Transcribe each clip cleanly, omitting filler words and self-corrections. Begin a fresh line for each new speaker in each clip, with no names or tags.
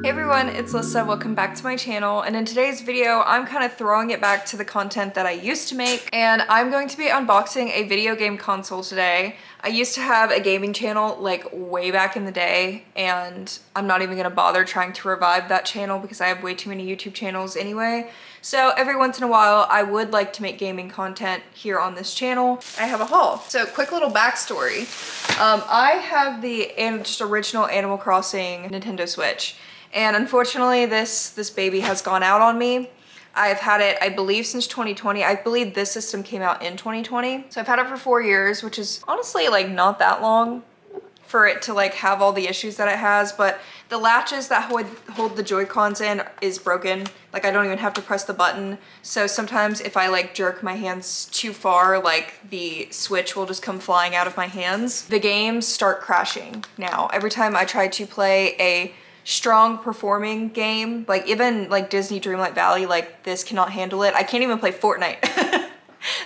Hey everyone, it's Alyssa. Welcome back to my channel. And in today's video, I'm kind of throwing it back to the content that I used to make, and I'm going to be unboxing a video game console today. I used to have a gaming channel like way back in the day, and I'm not even gonna bother trying to revive that channel because I have way too many YouTube channels anyway. So every once in a while, I would like to make gaming content here on this channel. I have a haul. So quick little backstory. I have the just original Animal Crossing Nintendo Switch. And unfortunately, this baby has gone out on me. I've had it, I believe, since 2020. I believe this system came out in 2020. So I've had it for 4 years, which is honestly like not that long for it to like have all the issues that it has, but the latches that hold the Joy-Cons in is broken. Like I don't even have to press the button. So sometimes if I like jerk my hands too far, like the Switch will just come flying out of my hands. The games start crashing now. Every time I try to play a strong performing game, like even like Disney Dreamlight Valley, like this cannot handle it. I can't even play Fortnite.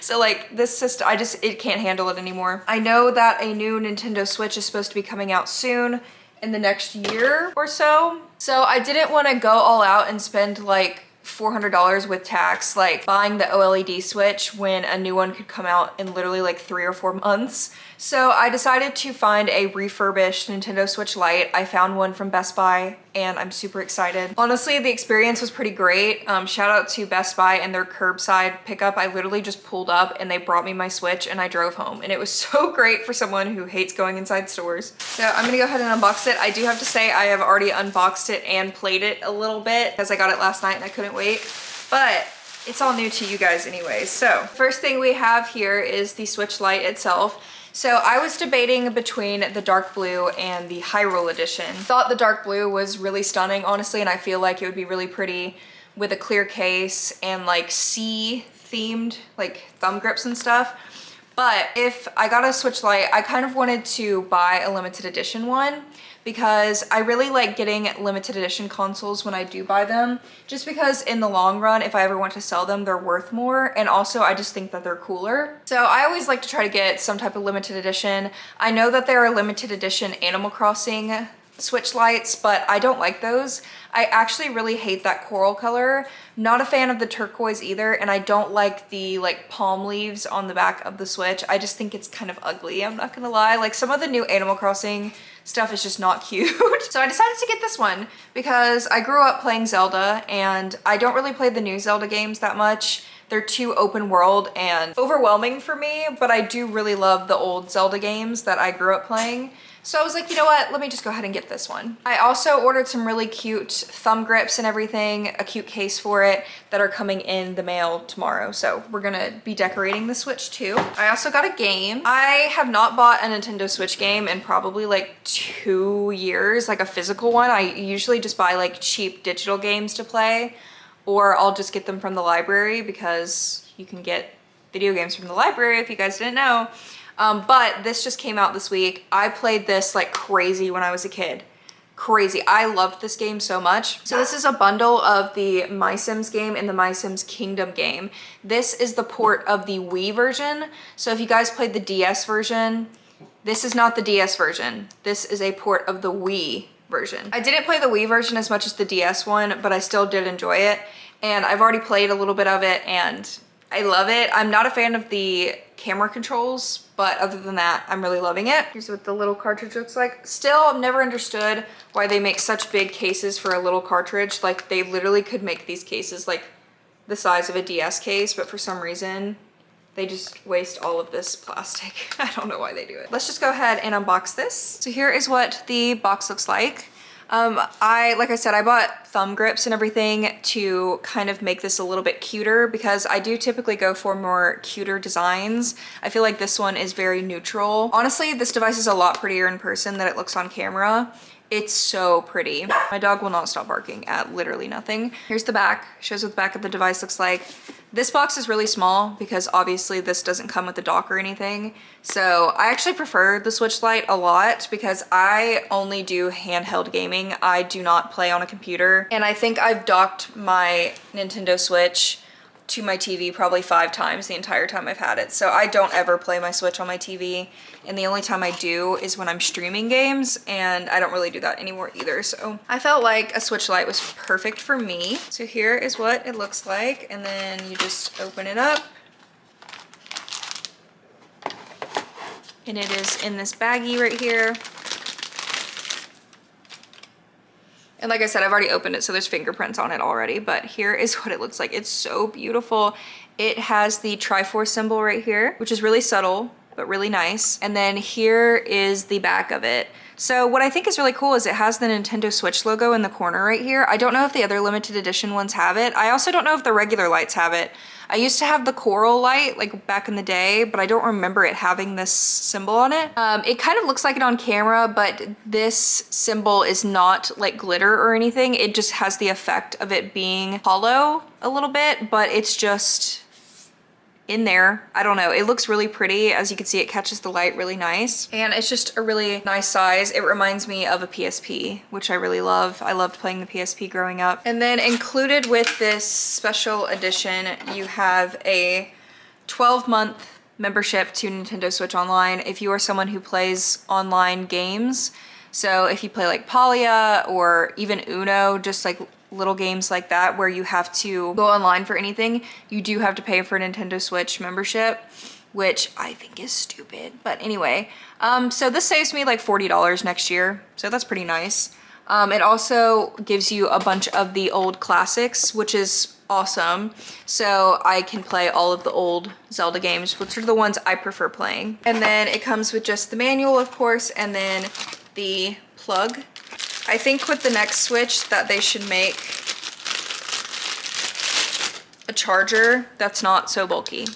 So like this system, it can't handle it anymore. I know that a new Nintendo Switch is supposed to be coming out soon in the next year or so. So I didn't want to go all out and spend like $400 with tax, like buying the OLED Switch when a new one could come out in literally like 3 or 4 months. So I decided to find a refurbished Nintendo Switch Lite. I found one from Best Buy and I'm super excited. Honestly, the experience was pretty great. Shout out to Best Buy and their curbside pickup. I literally just pulled up and they brought me my Switch and I drove home, and it was so great for someone who hates going inside stores. So I'm gonna go ahead and unbox it. I do have to say I have already unboxed it and played it a little bit because I got it last night and I couldn't wait, but it's all new to you guys anyway. So first thing we have here is the Switch Lite itself. So I was debating between the dark blue and the Hyrule edition. Thought the dark blue was really stunning, honestly, and I feel like it would be really pretty with a clear case and like sea themed like thumb grips and stuff. But if I got a Switch Lite, I kind of wanted to buy a limited edition one because I really like getting limited edition consoles when I do buy them, just because in the long run, if I ever want to sell them, they're worth more. And also I just think that they're cooler. So I always like to try to get some type of limited edition. I know that there are limited edition Animal Crossing Switch Lites, but I don't like those. I actually really hate that coral color. Not a fan of the turquoise either, and I don't like the like palm leaves on the back of the Switch. I just think it's kind of ugly, I'm not gonna lie. Like some of the new Animal Crossing stuff is just not cute. So I decided to get this one because I grew up playing Zelda and I don't really play the new Zelda games that much. They're too open world and overwhelming for me, but I do really love the old Zelda games that I grew up playing. So I was like, you know what, let me just go ahead and get this one. I also ordered some really cute thumb grips and everything, a cute case for it, that are coming in the mail tomorrow. So we're gonna be decorating the Switch too. I also got a game. I have not bought a Nintendo Switch game in probably like 2 years, like a physical one. I usually just buy like cheap digital games to play, or I'll just get them from the library because you can get video games from the library if you guys didn't know. But this just came out this week. I played this like crazy when I was a kid. Crazy. I loved this game so much. So this is a bundle of the My Sims game and the My Sims Kingdom game. This is the port of the Wii version. So if you guys played the DS version, this is not the DS version. This is a port of the Wii version. I didn't play the Wii version as much as the DS one, but I still did enjoy it. And I've already played a little bit of it and I love it. I'm not a fan of the camera controls, but other than that, I'm really loving it. Here's what the little cartridge looks like. Still, I've never understood why they make such big cases for a little cartridge. Like they literally could make these cases like the size of a DS case, but for some reason, they just waste all of this plastic. I don't know why they do it. Let's just go ahead and unbox this. So here is what the box looks like. Like I said, I bought thumb grips and everything to kind of make this a little bit cuter because I do typically go for more cuter designs. I feel like this one is very neutral. Honestly, this device is a lot prettier in person than it looks on camera. It's so pretty. My dog will not stop barking at literally nothing. Here's the back, shows what the back of the device looks like. This box is really small because obviously this doesn't come with a dock or anything. So I actually prefer the Switch Lite a lot because I only do handheld gaming. I do not play on a computer. And I think I've docked my Nintendo Switch to my TV probably 5 times the entire time I've had it. So I don't ever play my Switch on my TV. And the only time I do is when I'm streaming games, and I don't really do that anymore either. So I felt like a Switch Lite was perfect for me. So here is what it looks like. And then you just open it up. And it is in this baggie right here. And like I said, I've already opened it, so there's fingerprints on it already, but here is what it looks like. It's so beautiful. It has the Triforce symbol right here, which is really subtle, but really nice. And then here is the back of it. So what I think is really cool is it has the Nintendo Switch logo in the corner right here. I don't know if the other limited edition ones have it. I also don't know if the regular lights have it. I used to have the coral light like back in the day, but I don't remember it having this symbol on it. It kind of looks like it on camera, but this symbol is not like glitter or anything. It just has the effect of it being hollow a little bit, but it's just in there. I don't know. It looks really pretty. As you can see, it catches the light really nice. And it's just a really nice size. It reminds me of a PSP, which I really love. I loved playing the PSP growing up. And then included with this special edition, you have a 12-month membership to Nintendo Switch Online if you are someone who plays online games. So if you play like Palia or even Uno, just like little games like that where you have to go online for anything, you do have to pay for a Nintendo Switch membership, which I think is stupid. But anyway, so this saves me like $40 next year, so that's pretty nice. It also gives you a bunch of the old classics, which is awesome. So I can play all of the old Zelda games, which are the ones I prefer playing. And then it comes with just the manual, of course, and then the plug. I think with the next Switch that they should make a charger that's not so bulky.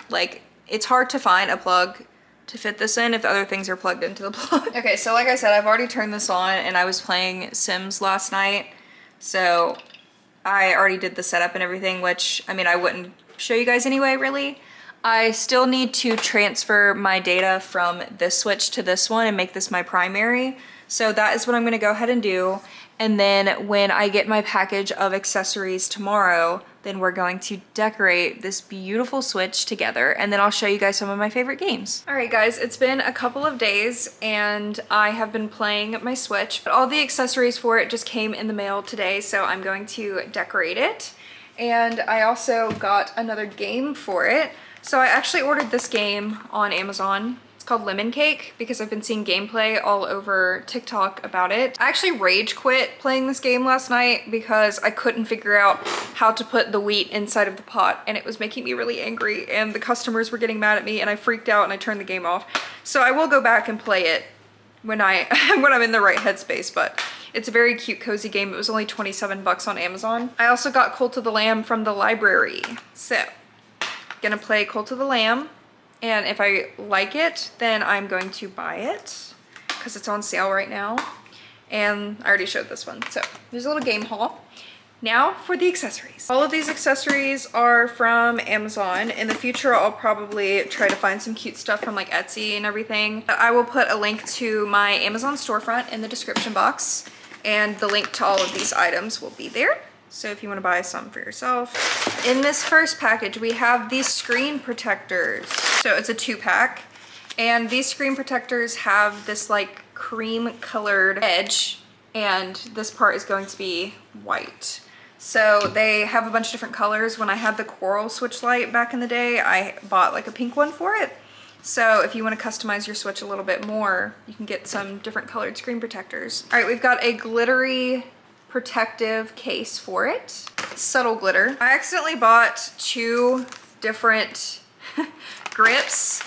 Like, it's hard to find a plug to fit this in if the other things are plugged into the plug. Okay, so like I said, I've already turned this on and I was playing Sims last night. So I already did the setup and everything, which, I mean, I wouldn't show you guys anyway, really. I still need to transfer my data from this Switch to this one and make this my primary. So that is what I'm gonna go ahead and do. And then when I get my package of accessories tomorrow, then we're going to decorate this beautiful Switch together, and then I'll show you guys some of my favorite games. All right guys, it's been a couple of days and I have been playing my Switch, but all the accessories for it just came in the mail today, so I'm going to decorate it. And I also got another game for it. So I actually ordered this game on Amazon. It's called Lemon Cake because I've been seeing gameplay all over TikTok about it. I actually rage quit playing this game last night because I couldn't figure out how to put the wheat inside of the pot, and it was making me really angry, and the customers were getting mad at me, and I freaked out and I turned the game off. So I will go back and play it when I'm in the right headspace, but it's a very cute, cozy game. It was only 27 bucks on Amazon. I also got Cult of the Lamb from the library. So gonna play Cult of the Lamb, and if I like it, then I'm going to buy it because it's on sale right now. And I already showed this one. So there's a little game haul. Now for the accessories. All of these accessories are from Amazon. In the future, I'll probably try to find some cute stuff from like Etsy and everything. I will put a link to my Amazon storefront in the description box, and the link to all of these items will be there. So if you want to buy some for yourself. In this first package, we have these screen protectors. So it's a 2-pack. And these screen protectors have this like cream colored edge, and this part is going to be white. So they have a bunch of different colors. When I had the coral Switch Lite back in the day, I bought like a pink one for it. So if you want to customize your Switch a little bit more, you can get some different colored screen protectors. All right, we've got a glittery protective case for it. Subtle glitter. I accidentally bought 2 different grips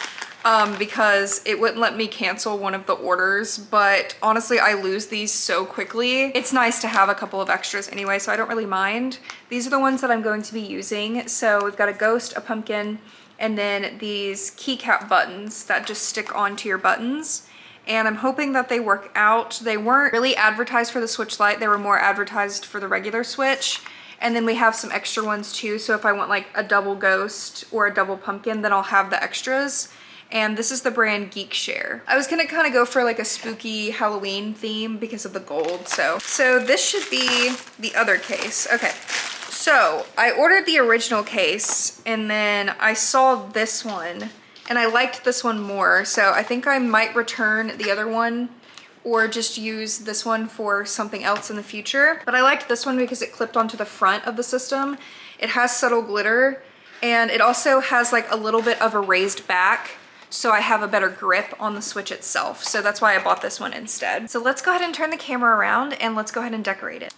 because it wouldn't let me cancel one of the orders, but honestly I lose these so quickly. It's nice to have a couple of extras anyway, so I don't really mind. These are the ones that I'm going to be using. So we've got a ghost, a pumpkin, and then these keycap buttons that just stick onto your buttons. And I'm hoping that they work out. They weren't really advertised for the Switch Lite, they were more advertised for the regular Switch. And then we have some extra ones too, so if I want like a double ghost or a double pumpkin, then I'll have the extras. And this is the brand Geek Share. I was gonna kind of go for like a spooky Halloween theme because of the gold, so this should be the other case. Okay, So I ordered the original case and then I saw this one and I liked this one more. So I think I might return the other one or just use this one for something else in the future. But I liked this one because it clipped onto the front of the system. It has subtle glitter and it also has like a little bit of a raised back, so I have a better grip on the Switch itself. So that's why I bought this one instead. So let's go ahead and turn the camera around and let's go ahead and decorate it.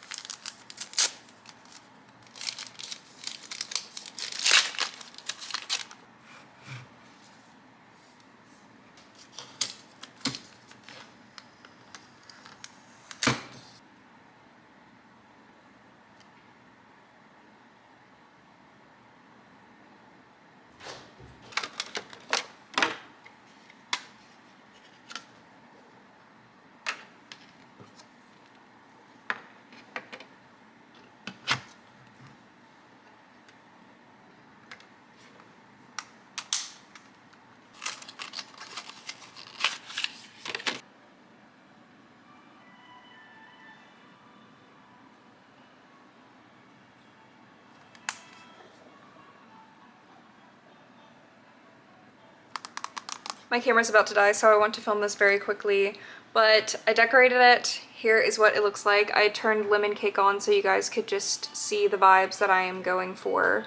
My camera's about to die, so I want to film this very quickly, but I decorated it. Here is what it looks like. I turned lemon cake on so you guys could just see the vibes that I am going for.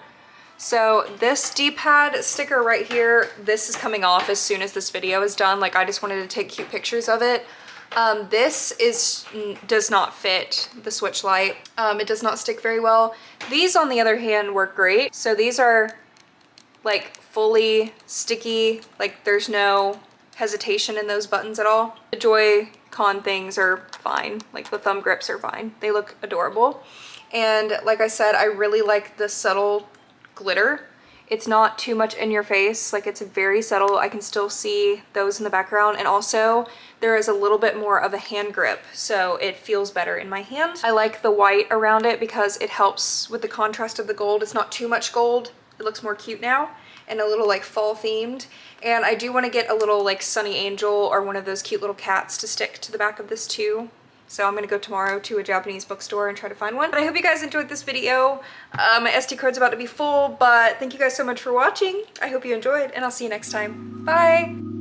So this D-pad sticker right here, this is coming off as soon as this video is done. Like, I just wanted to take cute pictures of it. Does not fit the Switch Lite. It does not stick very well. These, on the other hand, work great. So these are like fully sticky, like there's no hesitation in those buttons at all. The Joy-Con things are fine, like the thumb grips are fine. They look adorable. And like I said, I really like the subtle glitter. It's not too much in your face, like it's very subtle. I can still see those in the background, and also there is a little bit more of a hand grip, so it feels better in my hand. I like the white around it because it helps with the contrast of the gold. It's not too much gold. It looks more cute now and a little like fall themed. And I do want to get a little like Sunny Angel or one of those cute little cats to stick to the back of this too. So I'm gonna go tomorrow to a Japanese bookstore and try to find one. But I hope you guys enjoyed this video. My SD card's about to be full, but thank you guys so much for watching. I hope you enjoyed, and I'll see you next time. Bye!